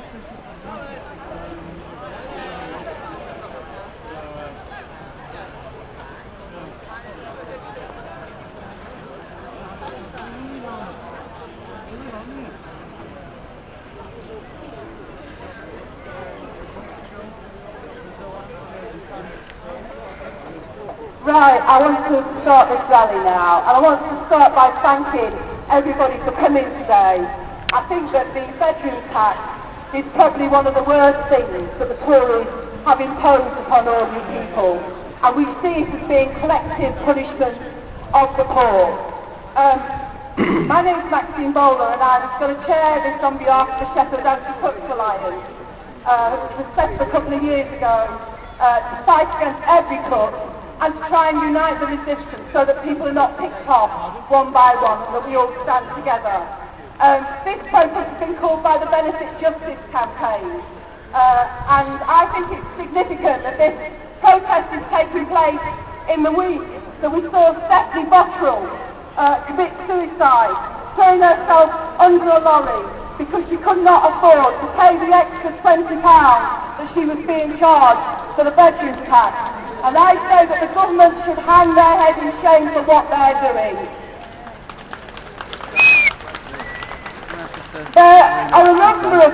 Right, I want to start this rally now, and I want to start by thanking everybody for coming today. I think that the bedroom tax is probably one of the worst things that the Tories have imposed upon ordinary people, and we see it as being collective punishment of the poor. My name is Maxine Bowler, and I'm going to chair this on behalf of the Sheffield Anti-Cuts Alliance, which was set up a couple of years ago to fight against every cut and to try and unite the resistance so that people are not picked off one by one, and that we all stand together. This protest has been called by the Benefit Justice campaign, and I think it's significant that this protest is taking place in the week that we saw Stephanie Bottrell commit suicide, throwing herself under a lorry because she could not afford to pay the extra £20 that she was being charged for the bedroom tax. And I say that the government should hang their head in shame for what they're doing. There are a number of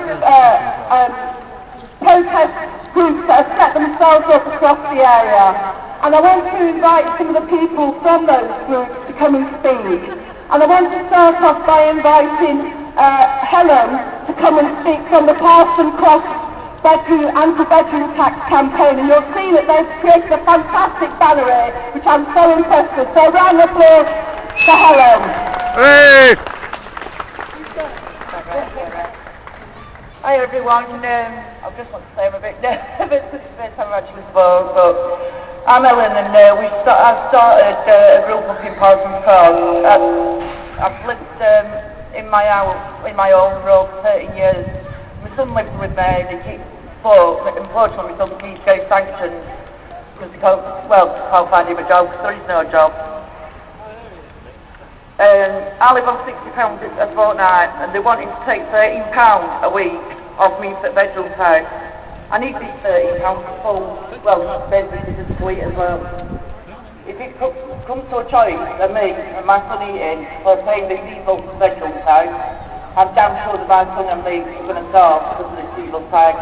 protest groups that have set themselves up across the area, and I want to invite some of the people from those groups to come and speak. And I want to start off by inviting Helen to come and speak from the Parson Cross anti-bedroom tax campaign, and you'll see that they've created a fantastic banner here, which I'm so impressed with. So a round of applause for Helen. Hey! Hi everyone, I just want to say I'm a bit nervous because it's the first time I've actually spoke, but I'm Helen, and I've started a group up in Parsons Cross. I've lived in my house, in my own road for 13 years. My son lives with me, but unfortunately my son keeps getting sanctioned because he can't find him a job because there is no job. I live on £60 a fortnight, and they want him to take £13 a week off me for bedroom tax. I need these £13 for basically to sweet as well. If it comes to a choice of me and my son eating or paying these evil bedroom tax, I'm damn sure that my son and me are going to starve because of this evil tax.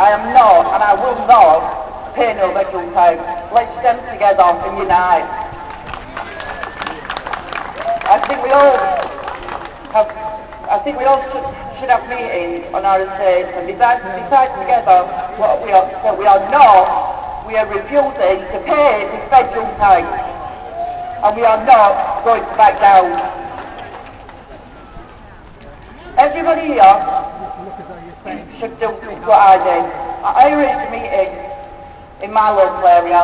I am not, and I will not, pay no bedroom tax. Let's stand together and unite. I think we all should have meetings on our estates and decide together what we are not. We are refusing to pay this bedroom tax, and we are not going to back down. Everybody here should do what I did. I arranged a meeting in my local area.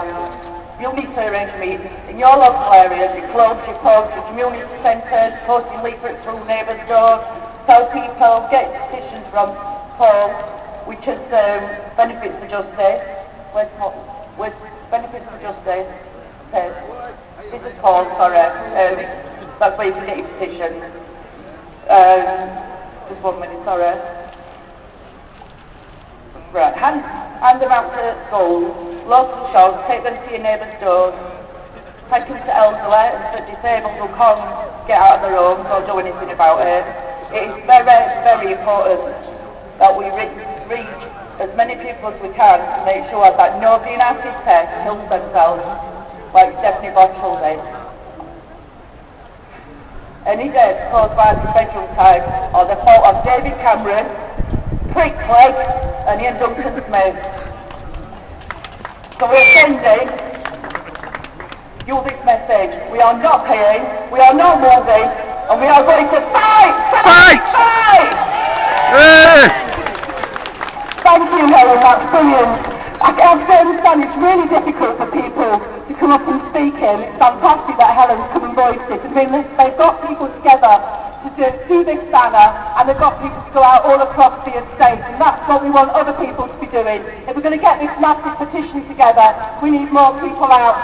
You need to arrange a meeting in your local area, your clubs, your pubs, your community centres, posting leaflets through neighbours' doors, tell people, get petitions from Paul, which is Benefits for Justice. Where's Benefits for Justice? This is Paul, sorry. That's where you can get your petition. Just 1 minute, sorry. Right, hand them out to schools, local shops, take them to your neighbours' doors, take them to elderly and to disabled who can't get out of their homes or do anything about it. It is very, very important that we reach as many people as we can to make sure that nobody in our city kills themselves like Stephanie Bottrell did. Any deaths caused by the bedroom tax are the fault of David Cameron, Prickly and Ian Duncan Smith. So we're sending you this message. We are not paying, we are not moving, and we are going to fight! Thank you, Helen, that's brilliant. I understand it's really difficult for people to come up and speak in. It's fantastic that Helen's come and voiced it. They've got people together to do this banner, and they've got people to go out all across the estate, and that's what we want other people to be doing. If we're going to get this massive petition together, we need more people out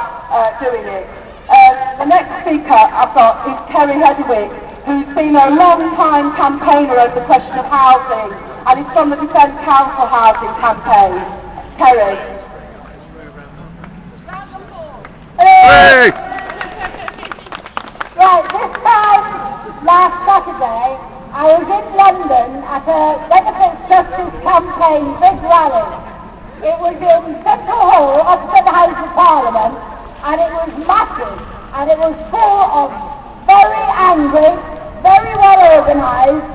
doing it. The next speaker I've got is Kerry Hedwick, who's been a long-time campaigner over the question of housing. and it's from the Defence Council Housing campaign. Kerry. Hey! Right, this time last Saturday, I was in London at a Benefits Justice Campaign big rally. It was in Central Hall, opposite the House of Parliament, and it was massive, and it was full of very angry, very well organised,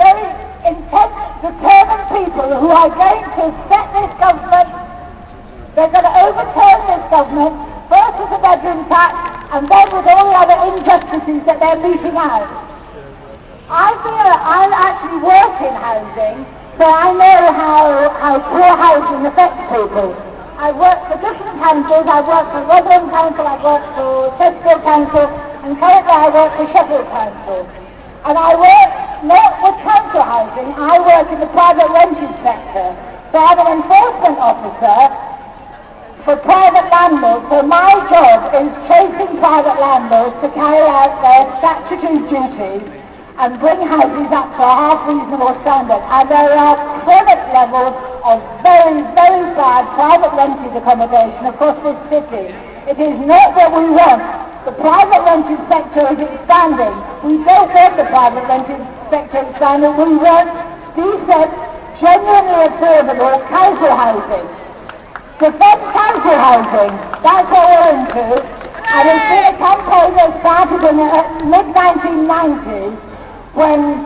very intense, determined people who are going to set this government, they're going to overturn this government, first with the bedroom tax, and then with all the other injustices that they're meeting out. I actually work in housing, so I know how poor housing affects people. I've worked for different councils. I've worked for Rotherham Council, I've worked for Sheffield Council, and currently I work for Sheffield Council. And I work not with council housing, I work in the private rented sector. So I'm an enforcement officer for private landlords, so my job is chasing private landlords to carry out their statutory duties and bring houses up to a half reasonable standard. And there are chronic levels of very, very bad private rented accommodation across this city. It is not what we want. The private rented sector is expanding. We don't want the private rented sector expanding. We want decent, genuinely affordable council housing. Defence council housing, that's what we're into. And it's been a campaign that started in the mid-1990s when,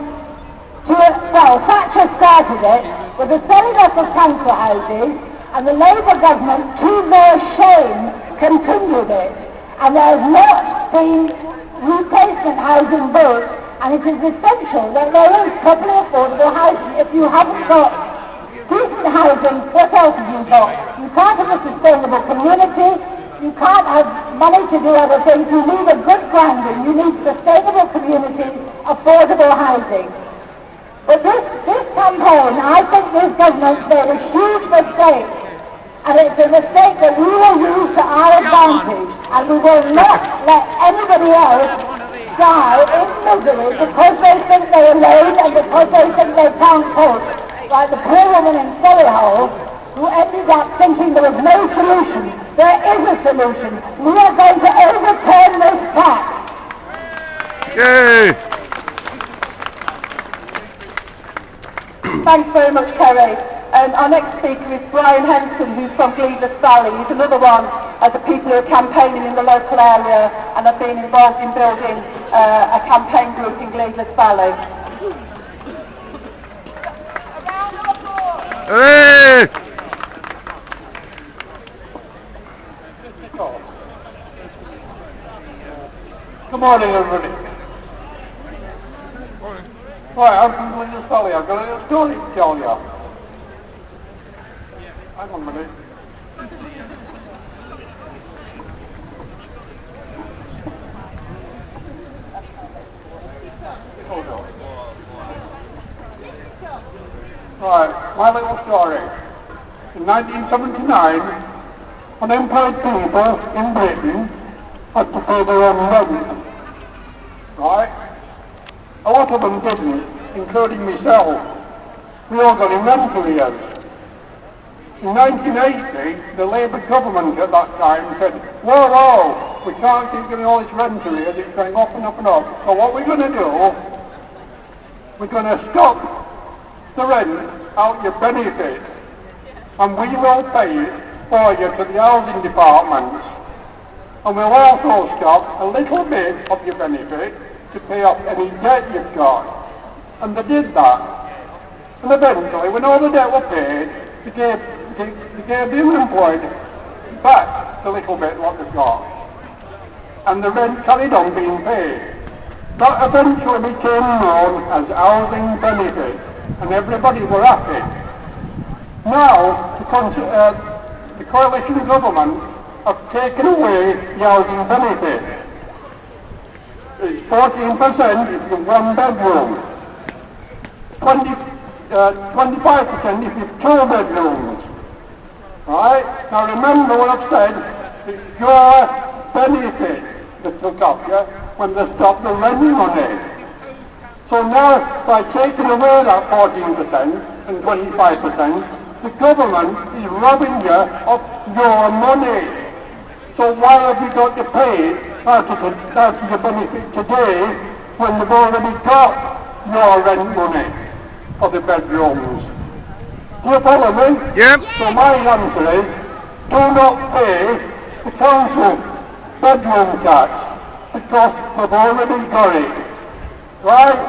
Thatcher started it with the selling off of council houses, and the Labour government, to their shame, continued it. And there has not been replacement housing built, and it is essential that there is properly affordable housing. If you haven't got decent housing, what else have you got? You can't have a sustainable community, you can't have money to do other things, you need a good grounding, you need sustainable communities, affordable housing. But this campaign, I think this government's made a huge mistake, and it's a mistake that we will use to our advantage, and we will not let anybody else die in misery because they think they're alone and because they think they can't cope. Like the poor woman in Solihull who ended up thinking there was no solution. There is a solution. We are going to overturn this tax. Yay! Thanks very much, Kerry. Our next speaker is Brian Henson, who's from Gleadless Valley. He's another one of the people who are campaigning in the local area and have been involved in building a campaign group in Gleadless Valley. Hey! Good morning, everybody. Right, I'm from Gleadless Valley. I've got a little story to tell you. Hang on a minute. Hold on. Right, my little story. In 1979, unemployed people in Britain had to pay their own rent. Right? A lot of them didn't, including myself. We all got in rent arrears. In 1980, the Labour government at that time said, whoa, we can't keep giving all this rent arrears, it's going up and up and up. So what we're going to do, we're going to stop the rent out your benefit, and we will pay it for you to the housing department, and we'll also stop a little bit of your benefit to pay off any debt you've got. And they did that. And eventually, when all the debt was paid, they gave the unemployed back a little bit what they've got. And the rent carried on being paid. That eventually became known as housing benefit, and everybody were happy. Now, the coalition government have taken away the housing benefit. It's 14% if you've one bedroom, 25% if you've two bedrooms. Right? Now remember what I've said, it's your benefit that took off you when they stopped the rent money. So now, by taking away that 14% and 25%, the government is robbing you of your money. So why have you got to pay out of the benefit today when they've already got your rent money for the bedrooms? Do you follow me? Yep. So my answer is, do not pay the council bedroom tax because they've already got it. Right?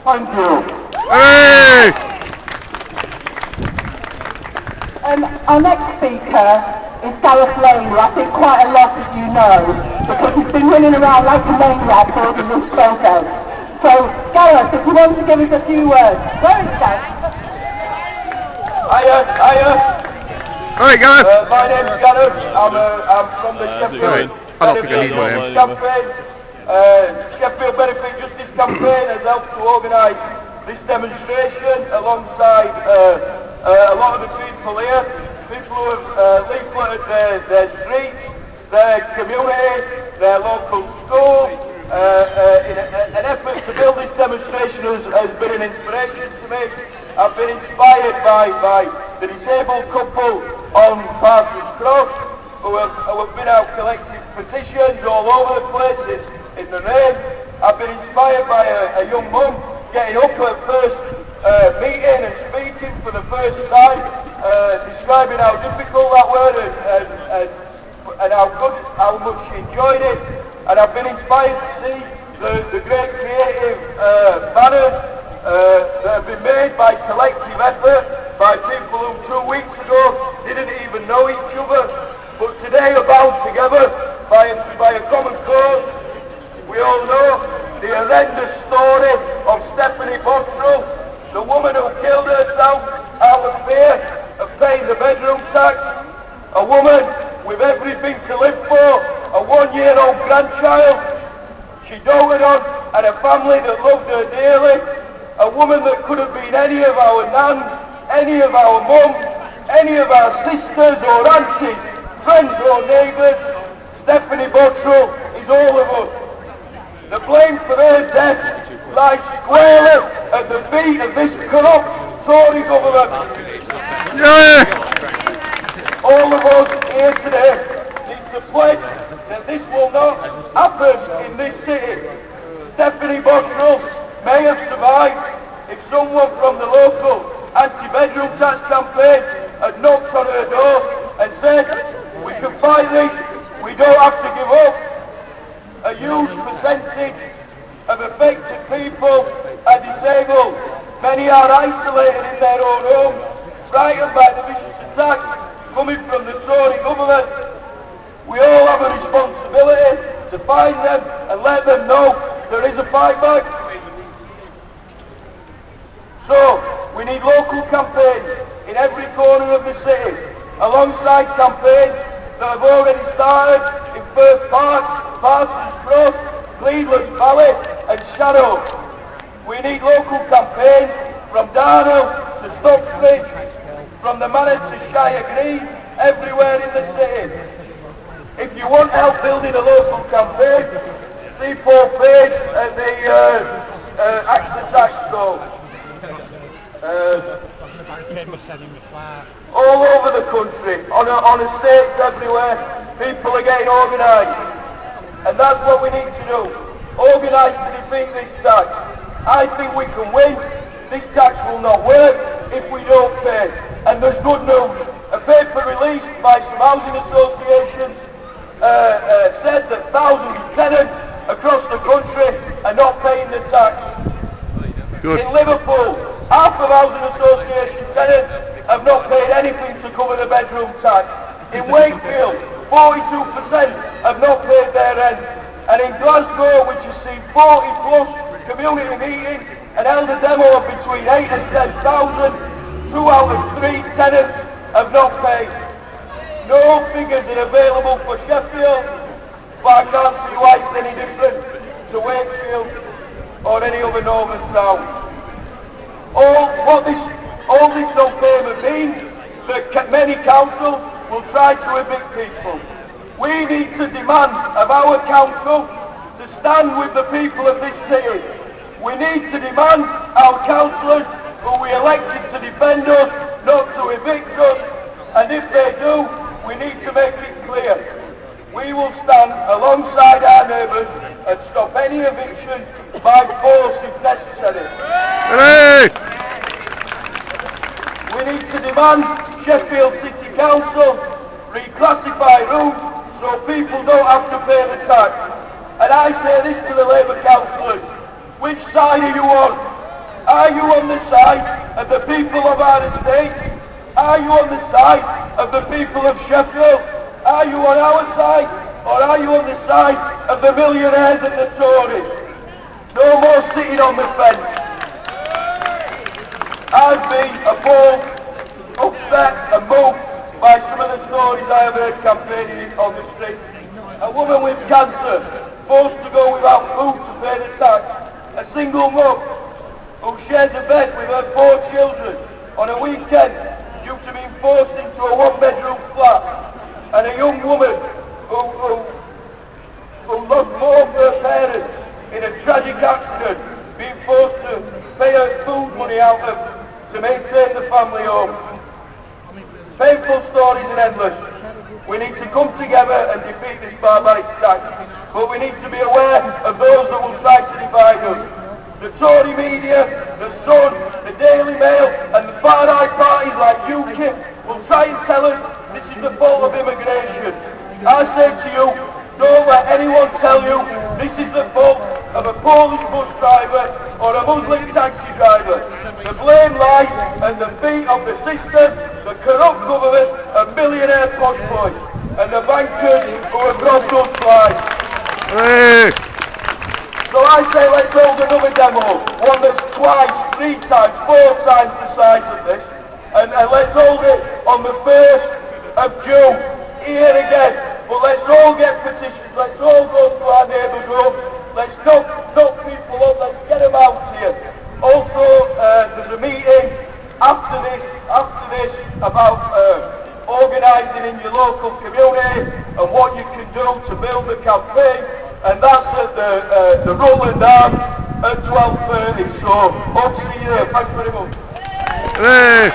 Thank you. Hey! Our next speaker is Gareth Lane, who I think quite a lot of you know, because he's been running around like a maniac holding this photo. So, Gareth, if you want to give us a few words. Where is Gareth? Hiya. Alright, Gareth. My name's Gareth. I'm from the Sheffield I don't think I need one of them. campaign. Sheffield Benefit Justice campaign has helped to organise this demonstration alongside a lot of the people here. People who have leafleted their streets, their community, their local school. In an effort to build this demonstration has been an inspiration to me. I've been inspired by the disabled couple on Parsons Cross who have been out collecting petitions all over the place in the rain. I've been inspired by a young mum getting up at first meeting and speaking for the first time, describing how difficult that was and how much she enjoyed it. And I've been inspired to see the great creative banners that have been made by collective effort by people who 2 weeks ago didn't even know each other, but today are bound together by a common cause. We all know the horrendous story of Stephanie Bottrell, the woman who killed herself out of fear of paying the bedroom tax, a woman with everything to live for, a 1-year-old grandchild she doted on, and a family that loved her dearly, a woman that could have been any of our nans, any of our mums, any of our sisters or aunties, friends or neighbours. Stephanie Bottrell is all of us. The blame for her death lies squarely at the feet of this corrupt Tory government. Yeah! All of us here today need to pledge that this will not happen in this city. Stephanie Bottrell may have survived if someone from the local anti-bedroom tax campaign had knocked on her door and said, we can fight this, we don't have to give up. A huge percentage of affected people are disabled. Many are isolated in their own homes, frightened by the vicious attacks coming from the Tory government. We all have a responsibility to find them and let them know there is a fight back. So, we need local campaigns in every corner of the city, alongside campaigns that have already started in Firth Park, Parsons Cross, Cleveland Valley and Shadow. We need local campaigns from Darnell to Stockbridge, from the Manor to Shire Green, everywhere in the city. If you want help building a local campaign, see Paul Page at the Action Tax Store. All over the country, on estates everywhere, people are getting organised. And that's what we need to do. Organise to defeat this tax. I think we can win. This tax will not work if we don't pay. And there's good news. A paper released by some housing associations said that thousands of tenants across the country are not paying the tax. Good. In Liverpool, half of housing association tenants have not paid anything to cover the bedroom tax. In Wakefield, 42% have not paid their rent. And in Glasgow, which has seen 40 plus community meetings and held a demo of between 8 and 10,000, 2 out of 3 tenants have not paid. No figures are available for Sheffield, but I can't see why it's any different to Wakefield or any other northern town. All this non-payment means that many councils will try to evict people. We need to demand of our council to stand with the people of this city. We need to demand our councillors who we elected to defend us, not to evict us, and if they do, we need to make it clear. We will stand alongside our neighbours and stop any eviction by force if necessary. Hey! We need to demand Sheffield City Council reclassify rooms so people don't have to pay the tax. And I say this to the Labour councillors, which side are you on? Are you on the side of the people of our estate? Are you on the side of the people of Sheffield? Are you on our side, or are you on the side of the millionaires and the Tories? No more sitting on the fence. I've been appalled, upset and moved by some of the stories I have heard campaigning on the street. A woman with cancer, forced to go without food to pay the tax. A single mum who shares a bed with her 4 children on a weekend due to being forced into a 1-bedroom flat. And a young woman who lost both her parents in a tragic accident, being forced to pay her food money out of to maintain the family home. Painful stories and endless. We need to come together and defeat this barbaric tax, but we need to be aware of those that will try to divide us. The Tory media, the Sun, the Daily Mail and the far-right parties like UKIP will try and tell us this is the fault of immigration. I say to you, don't let anyone tell you this is the fault of a Polish bus driver or a Muslim taxi driver. The blame lies at the feet of the system, the corrupt government and millionaire posh boys, and the bankers who are Brussels flies. Hey! So I say let's hold another demo, one that's twice, 3 times, 4 times the size of this, and let's hold it on the 1st of June, here again. But let's all get petitions, let's all go to our neighbourhood, let's knock people up, let's get them out here. Also, there's a meeting after this about organising in your local community and what you can do to build the campaign, and that's at the Roland Arms at 12:30. So, hope to see you there. Thanks very much. Hey!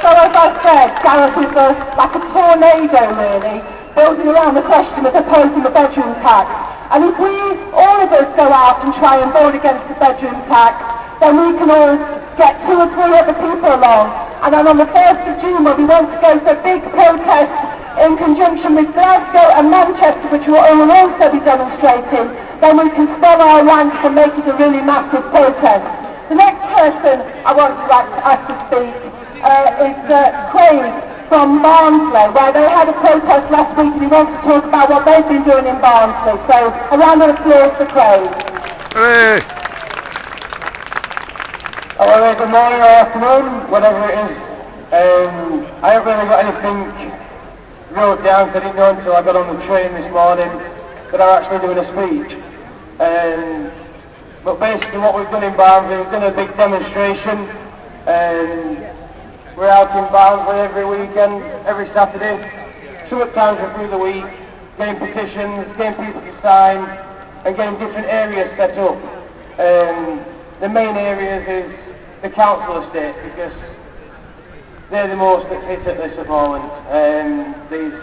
So as I said, Gareth is like a tornado really, building around the question of opposing the bedroom tax. And if all of us go out and try and vote against the bedroom tax, then we can all get 2 or 3 other people along. And then on the 1st of June, when we want to go for a big protest in conjunction with Glasgow and Manchester, which will also be demonstrating, then we can swell our ranks and make it a really massive protest. The next person I want to ask to speak is Craig from Barnsley, where they had a protest last week and he wants to talk about what they've been doing in Barnsley. So a round of applause for Craig. Hey! Hello there, good morning or afternoon, whatever it is. I haven't really got anything wrote down, so I didn't know until I got on the train this morning that I'm actually doing a speech. But basically what we've done in Barnsley, we've done a big demonstration. We're out in Barnsley every weekend, every Saturday, 2 times through the week, getting petitions, getting people to sign, and getting different areas set up. The main areas is the council estate, because they're the most that's hit at this at the moment. There's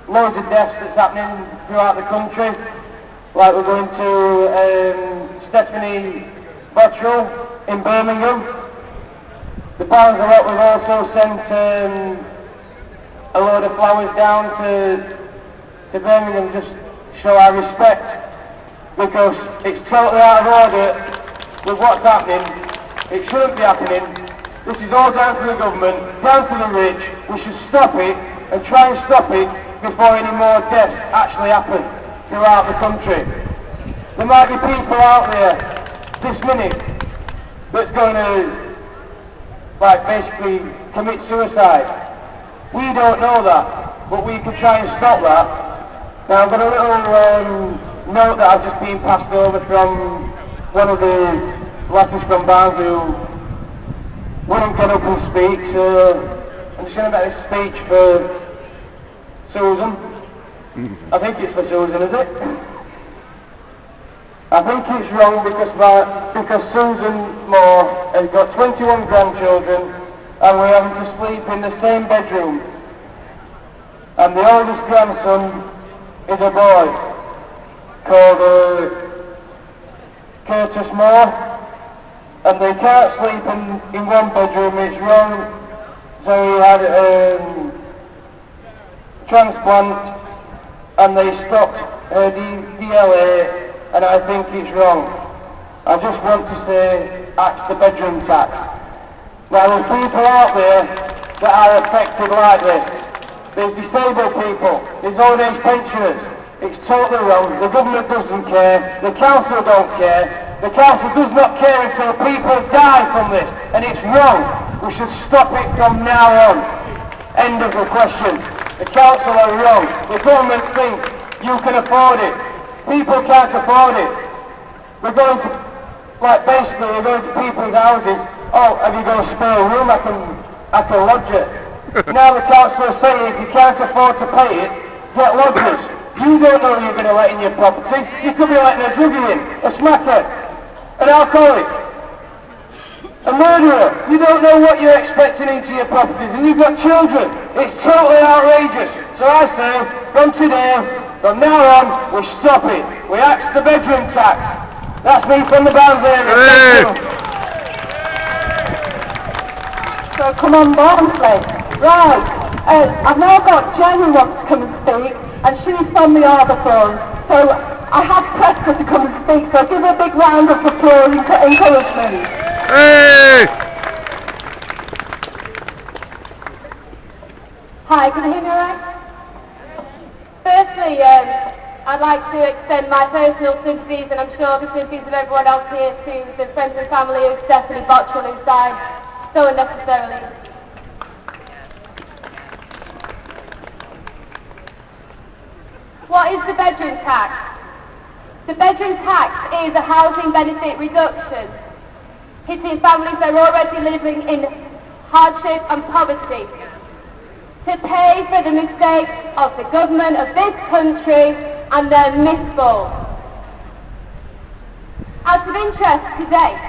loads of deaths that's happening throughout the country, like we're going to Stephanie Bottrell in Birmingham. The Barnes a lot, we've also sent a load of flowers down to Birmingham just to show our respect, because it's totally out of order with what's happening. It shouldn't be happening. This is all down to the government, down to the rich. We should stop it and try and stop it before any more deaths actually happen throughout the country. There might be people out there this minute that's going to basically commit suicide. We don't know that, but we can try and stop that. Now I've got a little note that I've just been passed over from one of the lasses from Barnsley who wouldn't get up and speak, so I'm just going to make a speech for Susan. I think it's for Susan, is it? I think it's wrong because Susan Moore has got 21 grandchildren and we're having to sleep in the same bedroom. And the oldest grandson is a boy called Curtis Moore, and they can't sleep in one bedroom. It's wrong. So he had a transplant and they stopped her DLA, and I think it's wrong. I just want to say, axe the bedroom tax. Now there's people out there that are affected like this. There's disabled people, there's old age pensioners. It's totally wrong. The government doesn't care, the council don't care. The council does not care until people die from this, and it's wrong. We should stop it from now on. End of the question. The council are wrong. The government thinks you can afford it. People can't afford it. We're going to, basically we're going to people's houses. Oh, have you got a spare room? I can lodge it. Now the council are saying if you can't afford to pay it, get lodgers. You don't know who you're going to let in your property. You could be letting a druggie in, a smacker, an alcoholic, a murderer. You don't know what you're expecting into your properties, and you've got children. It's totally outrageous. So I say, from now on, we stop it. We axe the bedroom tax. That's me from the Bounds area. Hey. So come on, Barnsley. Right, I've now got Jen who wants to come and speak, and she's from the Arbourthorne. So I have pressed her to come and speak, so give her a big round of applause and encouragement. Hey! Hi, can you hear me all right? Firstly, I'd like to extend my personal sympathies, and I'm sure the sympathies of everyone else here, to the friends and family of Stephanie Botchell who died so unnecessarily. What is the bedroom tax? The bedroom tax is a housing benefit reduction, hitting families that are already living in hardship and poverty, to pay for the mistakes of the government of this country and their misfalls. Out of interest today,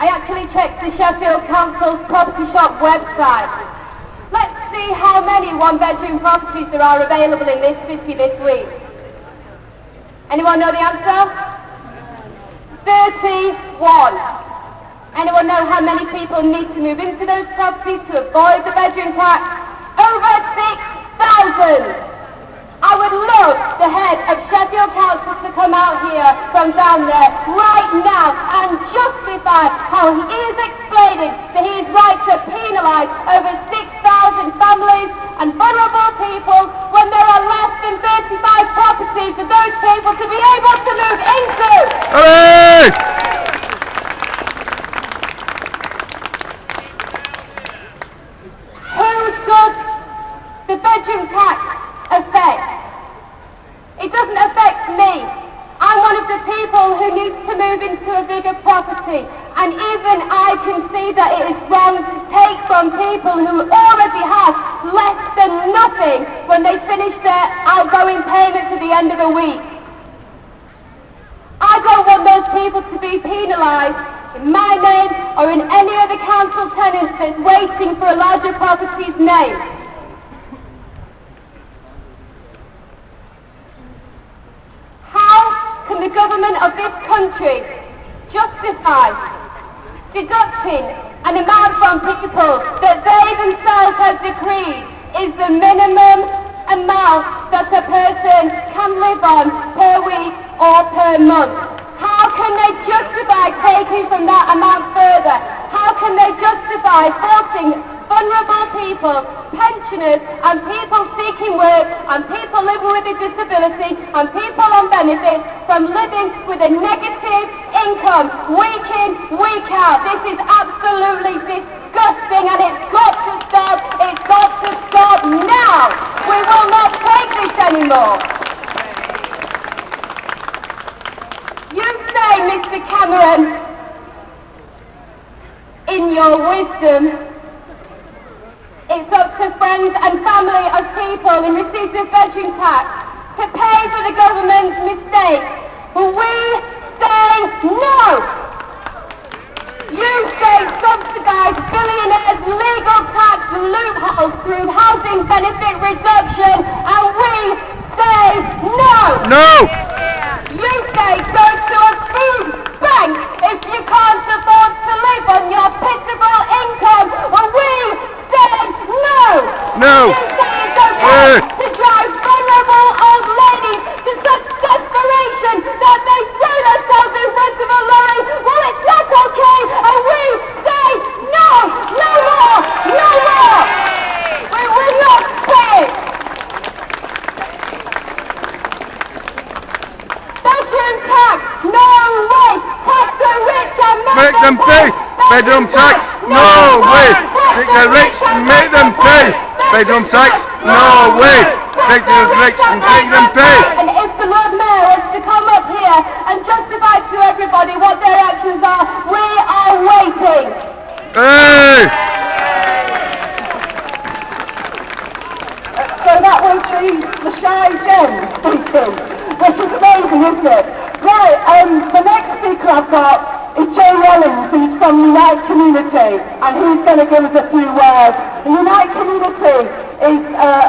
I actually checked the Sheffield Council's Property Shop website. Let's see how many one-bedroom properties there are available in this city this week. Anyone know the answer? 31. Anyone know how many people need to move into those properties to avoid the bedroom tax? Over 6,000! I would love the head of Sheffield Council to come out here from down there right now and justify how he is explaining that he is right to penalise over 6,000 families and vulnerable people when there are less than 35 properties for those people to be able to move into. Hey! Who does the bedroom tax affect? It doesn't affect me. I'm one of the people who needs to move into a bigger property, and even I can see that it is wrong to take from people who already have less than nothing when they finish their outgoing payments at the end of the week. I don't want those people to be penalised in my name or in any other council tenants that's waiting for a larger property's name. How can the government of this country justify deducting an amount from people that they themselves have decreed is the minimum amount that a person can live on per week or per month? How can they justify taking from that amount further? How can they justify forcing vulnerable people, pensioners and people seeking work and people living with a disability and people on benefits from living with a negative income week in, week out? This is absolutely disgusting, and it's got to stop. It's got to stop now. We will not take this anymore. You say, Mr. Cameron, in your wisdom, it's up to friends and family of people in receipt of bedroom tax to pay for the government's mistakes. But we say no! You say subsidise billionaires' legal tax loopholes through housing benefit reduction, and we say no! No! You say go to a food bank if you can't afford to live on your pitiful income, and we say no! No! You say it's okay to drive vulnerable old ladies to such desperation that they throw themselves in front of a lorry. Well, it's not okay, and we say no! No more! No more! We will not say it! Bedroom tax! No way! Tax the rich and Make them pay! Bedroom tax! No way! Take the rich and make them pay! Bedroom tax! No way! Take the rich and make them pay! And if the Lord Mayor wants to come up here and justify to everybody what their actions are, we are waiting! Hey! So that was the shy Jen speaking, which is amazing, isn't it? Right, the next speaker I've got is Joe Rollins, who's from Unite Community, and he's going to give us a few words. The Unite Community is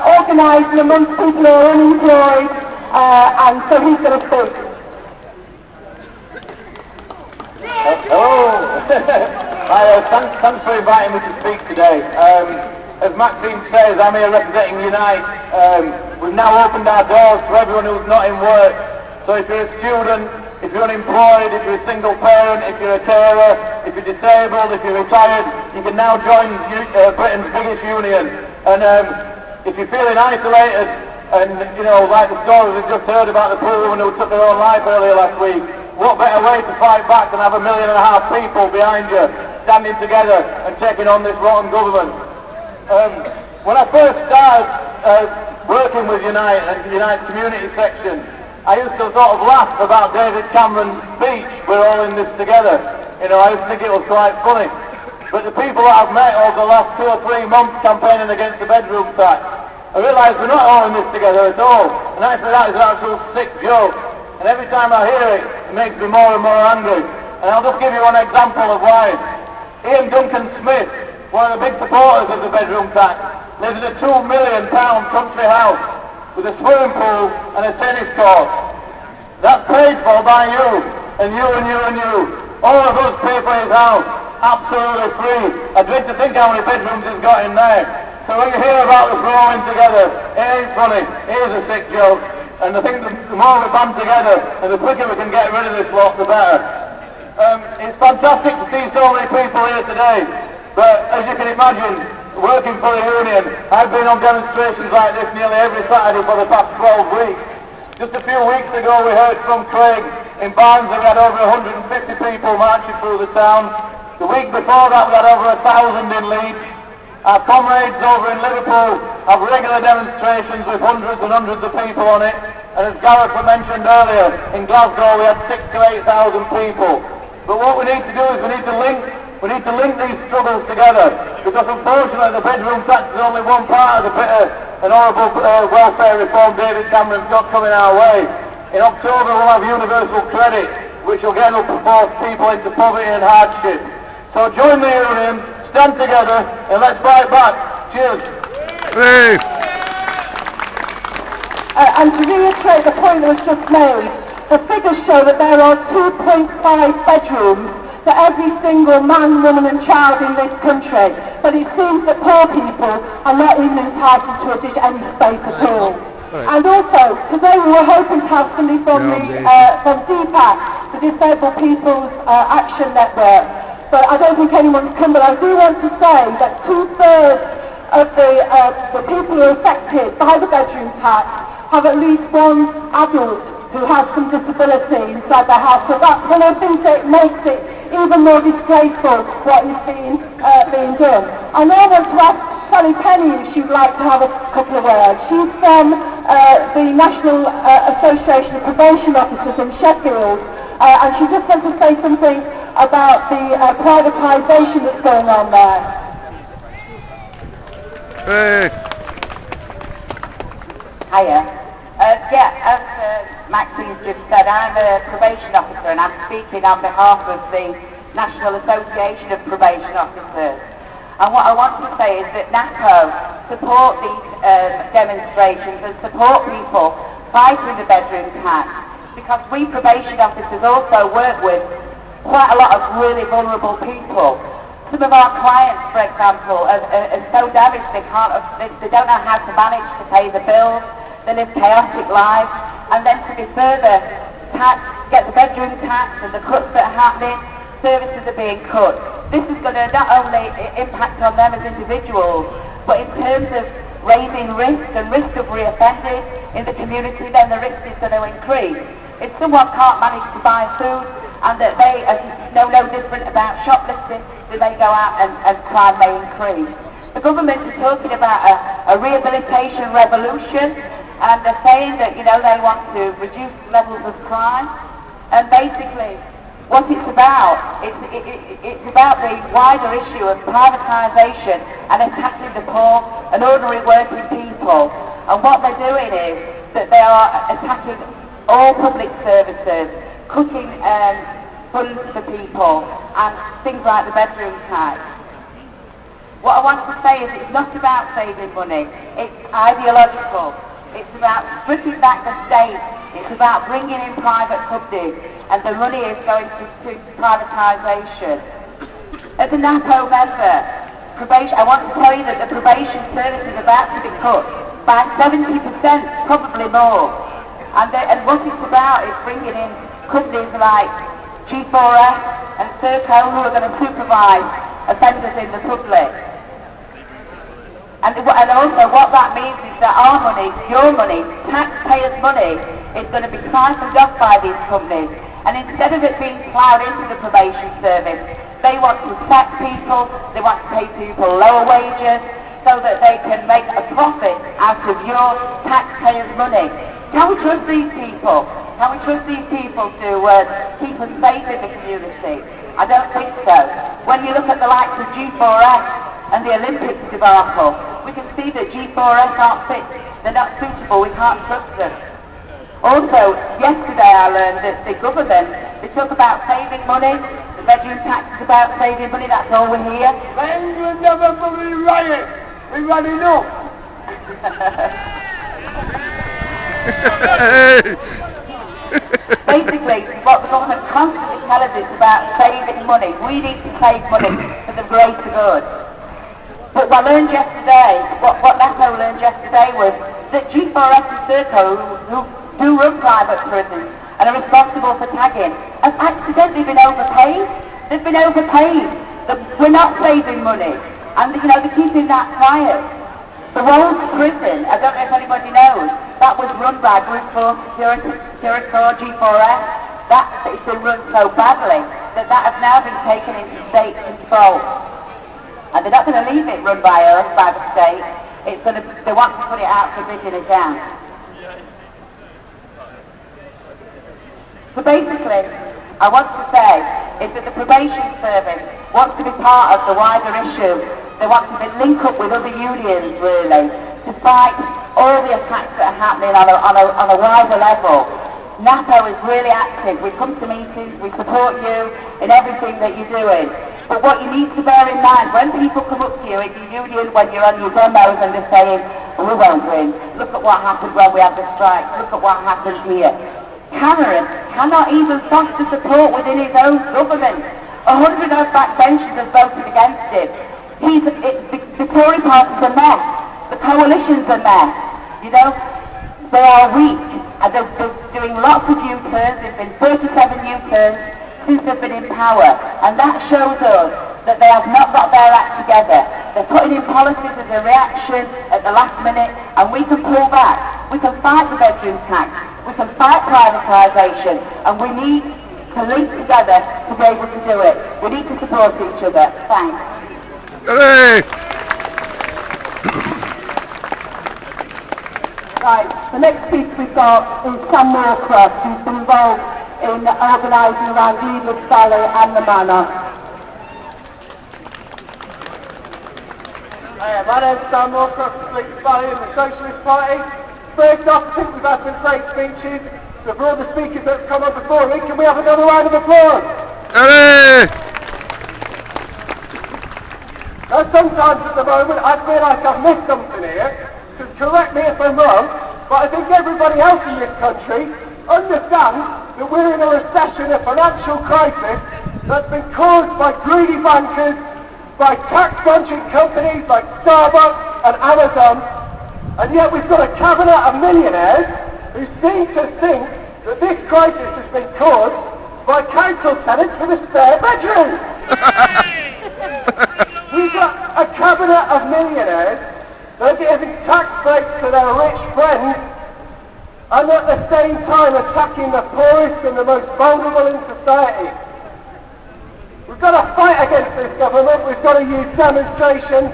organised amongst people who are unemployed, and so he's going to speak. Hello. Thanks for inviting me to speak today. As Maxine says, I'm here representing Unite. We've now opened our doors to everyone who's not in work. So if you're a student, if you're unemployed, if you're a single parent, if you're a carer, if you're disabled, if you're retired, you can now join Britain's biggest union. And if you're feeling isolated, and you know, like the stories we've just heard about the poor woman who took her own life earlier last week, what better way to fight back than have 1.5 million people behind you, standing together and taking on this rotten government? When I first started working with Unite and Unite's community section, I used to sort of laugh about David Cameron's speech, "We're all in this together." You know, I used to think it was quite funny. But the people that I've met over the last 2 or 3 months campaigning against the bedroom tax, I realise we're not all in this together at all. And actually that is an actual sick joke. And every time I hear it, it makes me more and more angry. And I'll just give you one example of why. Ian Duncan Smith, one of the big supporters of the bedroom tax, lives in a £2 million country house with a swimming pool and a tennis court. That's paid for by you, and you, and you, and you. All of us pay for his house, absolutely free. I'd like to think how many bedrooms he's got in there. So when you hear about us growing together, it ain't funny, it is a sick joke. And I think the more we band together, and the quicker we can get rid of this lot, the better. It's fantastic to see so many people here today, but as you can imagine, working for the union, I've been on demonstrations like this nearly every Saturday for the past 12 weeks. Just a few weeks ago we heard from Craig in Barnsley, we had over 150 people marching through the town. The week before that we had over 1,000 in Leeds. Our comrades over in Liverpool have regular demonstrations with hundreds and hundreds of people on it. And as Gareth mentioned earlier, in Glasgow we had 6,000 to 8,000 people. But what we need to do is we need to link these struggles together, because unfortunately the bedroom tax is only one part of the bitter and horrible welfare reform David Cameron's got coming our way. In October we'll have universal credit, which will again will force people into poverty and hardship. So join the union, stand together, and let's fight back. Cheers. Hey! And to reiterate the point that was just made, the figures show that there are 2.5 bedrooms for every single man, woman and child in this country. But it seems that poor people are not even entitled to any space at all. Right. And also, today we were hoping to have somebody from DPAC, the Disabled People's Action Network. But I don't think anyone's come. But I do want to say that 2/3 of the people who are affected by the bedroom tax have at least one adult who has some disability inside their house. So that's one of the things that makes it even more disgraceful what is being done. I now want to ask Sally Penny if she'd like to have a couple of words. She's from the National Association of Probation Officers in Sheffield, and she just wants to say something about the privatisation that's going on there. Hey! Hiya. As Maxine's just said, I'm a probation officer and I'm speaking on behalf of the National Association of Probation Officers. And what I want to say is that NAPO support these demonstrations and support people fighting the bedroom tax, because we probation officers also work with quite a lot of really vulnerable people. Some of our clients, for example, are so damaged they don't know how to manage to pay the bills. They live chaotic lives, and then to be further taxed, get the bedroom tax and the cuts that are happening, services are being cut. This is going to not only impact on them as individuals, but in terms of raising risk and risk of reoffending in the community, then the risk is going to increase. If someone can't manage to buy food and that they know no different about shoplifting, then they go out and crime may increase. The government is talking about a rehabilitation revolution, and they're saying that, they want to reduce levels of crime. And basically, what it's about, it's about the wider issue of privatisation and attacking the poor and ordinary working people. And what they're doing is that they are attacking all public services, cutting funds for people, and things like the bedroom tax. What I want to say is it's not about saving money, it's ideological. It's about stripping back the state. It's about bringing in private companies, and the money is going to privatisation. As a NAPO member, I want to tell you that the probation service is about to be cut by 70%, probably more. And what it's about is bringing in companies like G4S and Serco, who are going to supervise offenders in the public. And also what that means is that our money, your money, taxpayers' money, is going to be siphoned off by these companies. And instead of it being ploughed into the probation service, they want to sack people, they want to pay people lower wages, so that they can make a profit out of your taxpayers' money. Can we trust these people? Can we trust these people to keep us safe in the community? I don't think so. When you look at the likes of G4S and the Olympics debacle, we can see that G4S aren't fit, they're not suitable, we can't trust them. Also, yesterday I learned that the government, they talk about saving money, the bedroom tax is about saving money, that's all we hear. Then you never fully riot, we ran enough. Basically, what the government constantly tells us is about saving money. We need to save money for the greater good. But what I learned yesterday, what NAPO learned yesterday was that G4S and Serco, who do run private prisons and are responsible for tagging, have accidentally been overpaid. They've been overpaid. We're not saving money. And, they're keeping that quiet. The Rolls prison, I don't know if anybody knows, that was run by Group 4 Securitor, G4S. It's been run so badly that has now been taken into state control. And they're not going to leave it run by us, by the state. They want to put it out for bidding again. So basically, I want to say is that the probation service wants to be part of the wider issue. They want to link up with other unions, really, to fight all the attacks that are happening on a wider level. NAPO is really active. We come to meetings, we support you in everything that you're doing. But what you need to bear in mind, when people come up to you in your union, when you're on your demos and they're saying, we won't win, look at what happened when we had the strike, look at what happened here. Cameron cannot even foster support within his own government. 100 odd backbenchers have voted against it. The Tory party's a mess. The coalition's a mess. They are weak. And they're doing lots of U-turns. There's been 37 U-turns since they've been in power. And that shows us that they have not got their act together. They're putting in policies as a reaction at the last minute, and we can pull back. We can fight the bedroom tax. We can fight privatisation. And we need to link together to be able to do it. We need to support each other. Thanks. Hooray! Right, the next speaker we've got is Sam Moorcroft, who's been involved in organising around Leadwood Valley and the Manor. My name's Sam Moorcroft from Leadwood Valley in the Socialist Party. First off, I think we've had some great speeches. So for all the speakers that have come on before me, can we have another round of applause? Hooray! Now sometimes at the moment I feel like I've missed something here, because correct me if I'm wrong, but I think everybody else in this country understands that we're in a recession, a financial crisis that's been caused by greedy bankers, by tax-bunching companies like Starbucks and Amazon, and yet we've got a cabinet of millionaires who seem to think that this crisis has been caused by council tenants with a spare bedroom. We've got a cabinet of millionaires that are giving tax breaks to their rich friends and at the same time attacking the poorest and the most vulnerable in society. We've got to fight against this government. We've got to use demonstrations,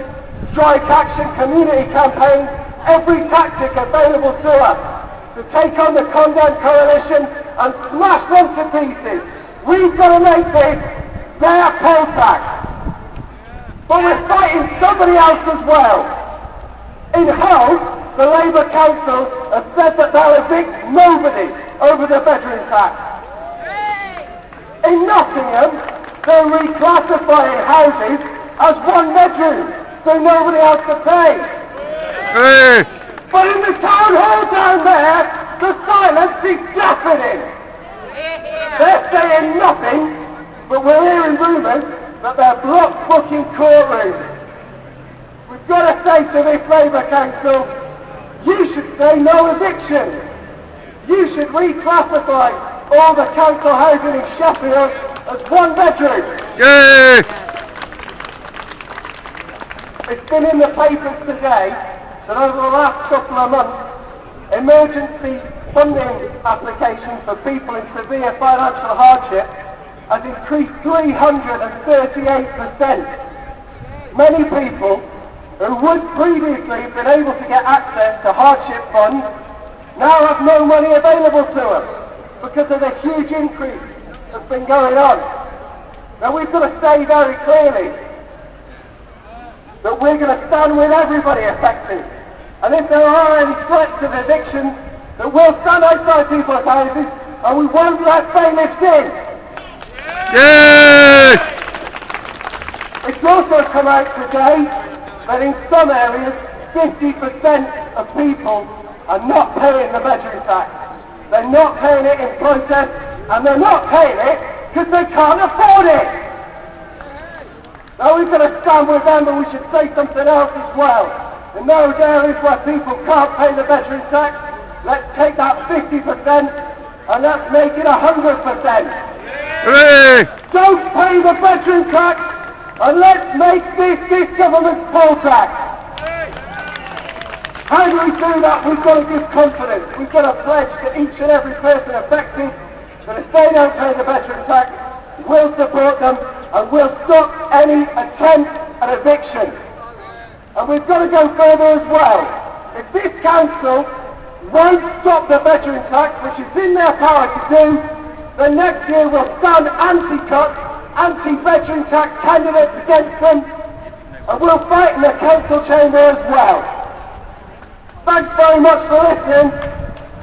strike action, community campaigns, every tactic available to us to take on the Condemned Coalition and smash them to pieces. We've got to make this their poll tax. But we're fighting somebody else as well. In Hull, the Labour Council has said that they'll evict nobody over the bedroom tax. In Nottingham, they're reclassifying houses as one bedroom, so nobody else to pay. Hey! But in the town hall down there, the silence is deafening. They're saying nothing, but we're hearing rumours that they're block booking courtrooms. We've got to say to this Labour Council, you should say no eviction. You should reclassify all the council housing in Sheffield as one bedroom. Yay! It's been in the papers today that over the last couple of months, emergency funding applications for people in severe financial hardship has increased 338%. Many people who would previously have been able to get access to hardship funds now have no money available to them because of the huge increase that's been going on. Now we've got to say very clearly that we're going to stand with everybody affected. And if there are any threats of eviction, that we'll stand outside people's houses and we won't let bailiffs in. Yay! It's also come out today that in some areas 50% of people are not paying the bedroom tax. They're not paying it in protest and they're not paying it because they can't afford it. Now we've got to stand with them, but we should say something else as well. In those areas where people can't pay the bedroom tax, let's take that 50% and let's make it 100%. Hooray! Don't pay the bedroom tax and let's make this government's poll tax. How do we do that? We've got to give confidence. We've got to pledge to each and every person affected that if they don't pay the bedroom tax, we'll support them and we'll stop any attempt at eviction. And we've got to go further as well. If this council won't stop the bedroom tax, which is in their power to do, then next year we'll stand anti-cut, anti-bedroom tax candidates against them, and we'll fight in the council chamber as well. Thanks very much for listening.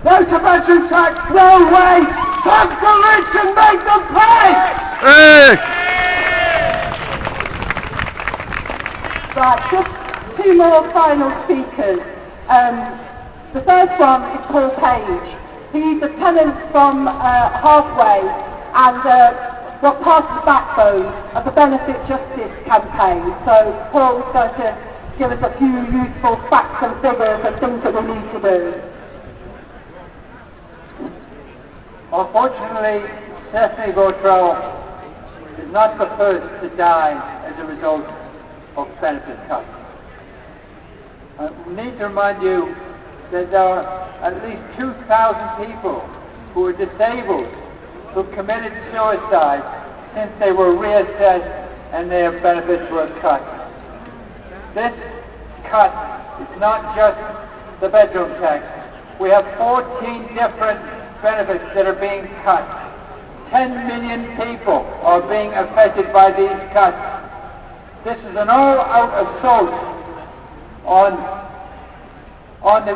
No to bedroom tax, no way! Tax the rich and make them pay! Hey! Right, just two more final speakers. The first one is Paul Page. He's a tenant from Halfway and was part of the backbone of the Benefit Justice campaign. So Paul's going to give us a few useful facts and figures and things that we need to do. Unfortunately, Stephanie Botrell is not the first to die as a result of benefit cuts. I need to remind you that there are at least 2,000 people who are disabled who committed suicide since they were reassessed and their benefits were cut. This cut is not just the bedroom tax. We have 14 different benefits that are being cut. 10 million people are being affected by these cuts. This is an all-out assault on the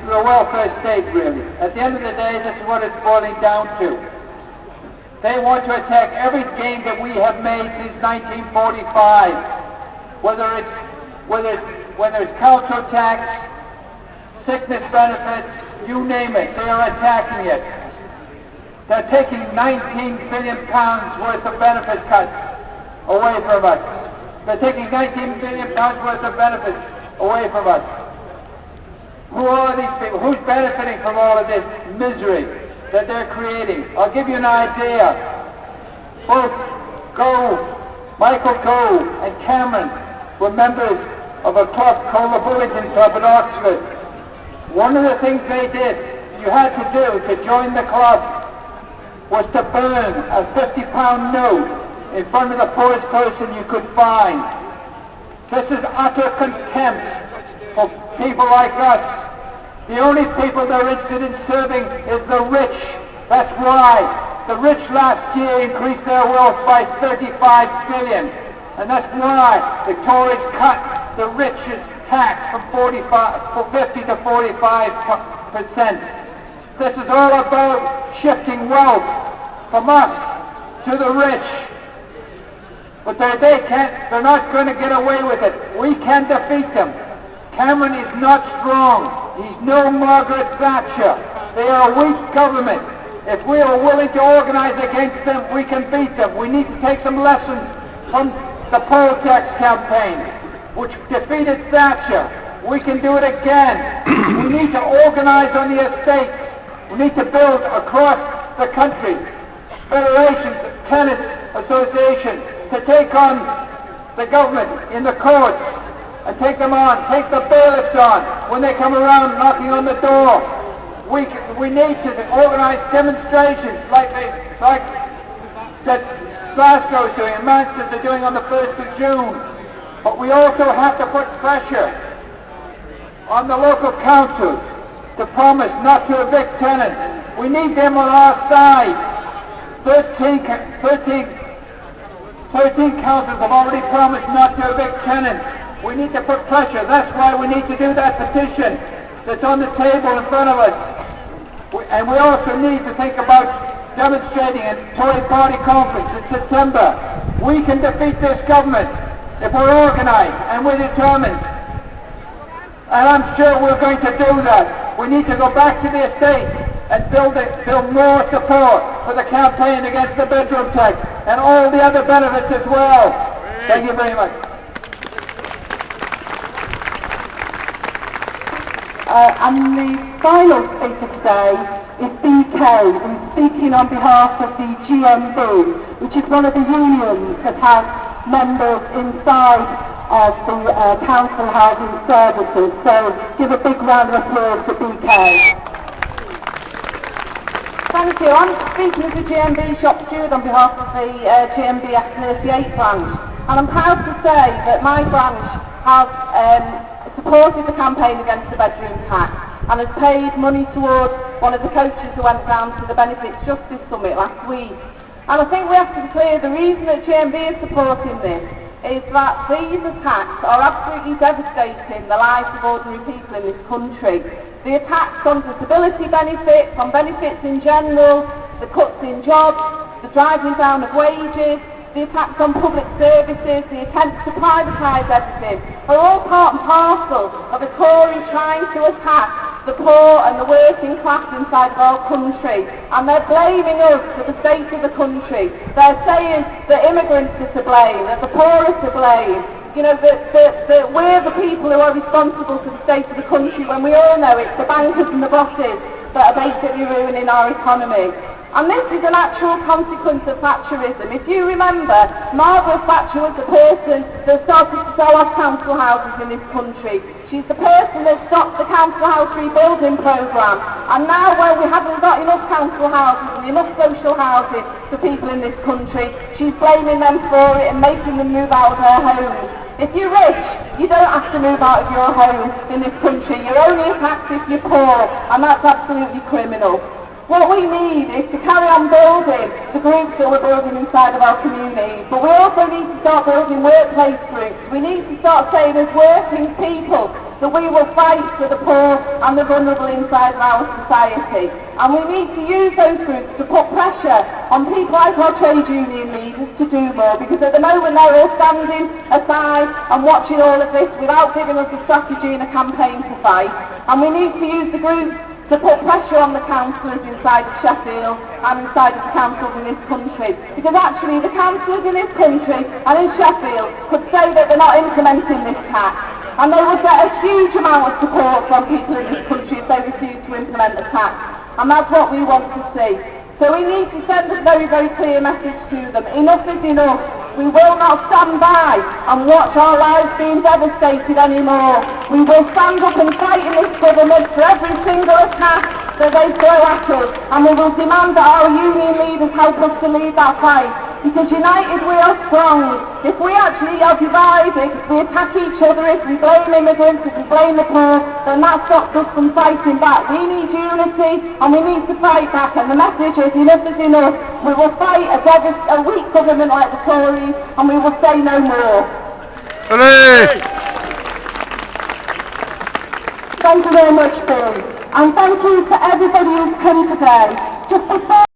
welfare state, really. At the end of the day, this is what it's boiling down to. They want to attack every gain that we have made since 1945, whether it's council tax, sickness benefits, you name it. They are attacking it. They're taking £19 billion worth of benefit cuts away from us. They're taking £19 billion worth of benefits away from us. Who are these people? Who's benefiting from all of this misery that they're creating? I'll give you an idea. Both Michael Gove and Cameron were members of a club called the Bulletin Club at Oxford. One of the things they did, you had to do to join the club, was to burn a £50 note in front of the poorest person you could find. This is utter contempt for people like us. The only people they're interested in serving is the rich. That's why the rich last year increased their wealth by 35 billion. And that's why the Tories cut the rich's tax from 50 to 45%. This is all about shifting wealth from us to the rich. But they're not going to get away with it. We can defeat them. Cameron is not strong. He's no Margaret Thatcher. They are a weak government. If we are willing to organize against them, we can beat them. We need to take some lessons from the poll tax campaign, which defeated Thatcher. We can do it again. We need to organize on the estates. We need to build across the country federations, tenants, associations, to take on the government in the courts and take them on, take the bailiffs on when they come around knocking on the door. We need to organize demonstrations like that Glasgow is doing and Manchester are doing on the 1st of June. But we also have to put pressure on the local councils to promise not to evict tenants. We need them on our side. 13 councils have already promised not to evict tenants. We need to put pressure. That's why we need to do that petition that's on the table in front of us. And we also need to think about demonstrating at Tory Party Conference in September. We can defeat this government if we're organised and we're determined. And I'm sure we're going to do that. We need to go back to the estate and build more support for the campaign against the bedroom tax and all the other benefits as well. Thank you very much. And the final speaker today is BK, who's speaking on behalf of the GMB, which is one of the unions that has members inside of the council housing services. So give a big round of applause to BK. Thank you. I'm speaking as a GMB shop steward on behalf of the GMB F38 branch, and I'm proud to say that my branch has supported the campaign against the bedroom tax and has paid money towards one of the coaches who went down to the Benefits Justice Summit last week. And I think we have to be clear, the reason that GMB is supporting this is that these attacks are absolutely devastating the lives of ordinary people in this country. The attacks on disability benefits, on benefits in general, the cuts in jobs, the driving down of wages, the attacks on public services, the attempts to privatise everything, are all part and parcel of a Tory trying to attack the poor and the working class inside of our country. And they're blaming us for the state of the country. They're saying that immigrants are to blame, that the poor are to blame, you know, that we're the people who are responsible for the state of the country, when we all know it's the bankers and the bosses that are basically ruining our economy. And this is an actual consequence of Thatcherism. If you remember, Margaret Thatcher was the person that started to sell off council houses in this country. She's the person that stopped the council house rebuilding programme. And now when we haven't got enough council houses and enough social housing for people in this country, she's blaming them for it and making them move out of their homes. If you're rich, you don't have to move out of your home in this country. You're only attacked if you're poor, and that's absolutely criminal. What we need is to carry on building the the groups that we're building inside of our community, but we also need to start building workplace groups. We need to start saying as working people that we will fight for the poor and the vulnerable inside of our society. And we need to use those groups to put pressure on people like our trade union leaders to do more, because at the moment they're all standing aside and watching all of this without giving us a strategy and a campaign to fight. And we need to use the groups to put pressure on the councillors inside of Sheffield and inside of the councils in this country. Because actually the councillors in this country and in Sheffield could say that they're not implementing this tax, and they would get a huge amount of support from people in this country if they refuse to implement the tax. And that's what we want to see. So we need to send a very, very clear message to them. Enough is enough. We will not stand by and watch our lives being devastated anymore. We will stand up and fight in this government for every single attack that they throw at us, and we will demand that our union leaders help us to lead that fight. Because united we are strong. If we actually are divided, if we attack each other, if we blame immigrants, if we blame the poor, then that stops us from fighting back. We need unity and we need to fight back, and the message is enough is enough. We will fight a weak government like the Tories, and we will say no more. Hooray! Thank you very much, Phil. And thank you to everybody who's come today. Just before